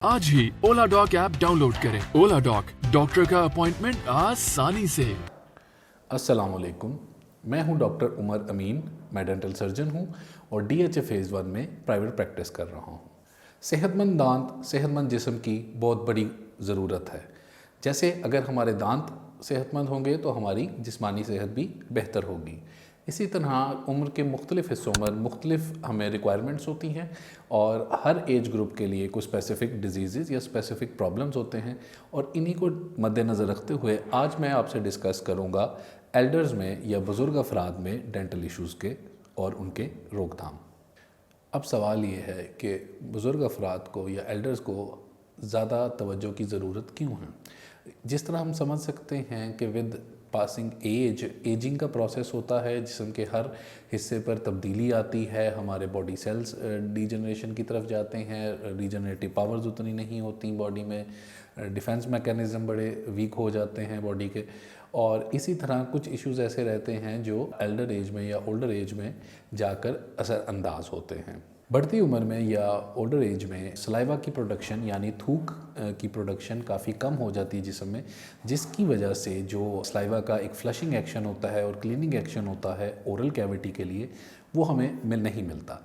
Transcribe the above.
आज ही ओला dock app download करें। ओला dock, doctor का अपॉइंटमेंट आसानी से। अस्सलाम वालेकुम, मैं हूं डॉक्टर उमर अमीन। मैं डेंटल सर्जन हूं और DHA फेज़ 1 में प्राइवेट प्रैक्टिस कर रहा हूं। सेहतमंद दांत सेहतमंद जिस्म की बहुत बड़ी ज़रूरत है। जैसे अगर हमारे दांत सेहतमंद होंगे तो हमारी जिस्मानी सेहत भी बेहतर होगी। इसी तरह उम्र के मुख्तलिफ़ हिस्सों में मुख्तलिफ़ हमें रिक्वायरमेंट्स होती हैं और हर एज ग्रुप के लिए कुछ स्पेसिफ़िक डिजीज़ या स्पेसिफ़िक प्रॉब्लम्स होते हैं, और इन्हीं को मद्देनज़र रखते हुए आज मैं आपसे डिस्कस करूँगा एल्डर्स में या बुज़ुर्ग अफराद में डेंटल इश्यूज़ के और उनके रोकथाम। अब सवाल ये है कि बुज़ुर्ग अफराद को या एल्डर्स को ज़्यादा तवज्जो की ज़रूरत क्यों है। जिस तरह हम समझ सकते हैं कि विद पासिंग एजिंग का प्रोसेस होता है, जिस्म के हर हिस्से पर तब्दीली आती है, हमारे बॉडी सेल्स डीजनरेशन की तरफ जाते हैं, रीजनरेटिव पावर्स उतनी नहीं होती बॉडी में, डिफेंस मैकेनिज़्म बड़े वीक हो जाते हैं बॉडी के, और इसी तरह कुछ इश्यूज़ ऐसे रहते हैं जो एल्डर एज में या ओल्डर एज में जाकर असरअंदाज होते हैं। बढ़ती उम्र में या ओल्डर एज में सलाइवा की प्रोडक्शन यानी थूक की प्रोडक्शन काफ़ी कम हो जाती है जिस्म में, जिसकी वजह से जो सलाइवा का एक फ्लशिंग एक्शन होता है और क्लीनिंग एक्शन होता है ओरल कैविटी के लिए, वो हमें नहीं मिलता।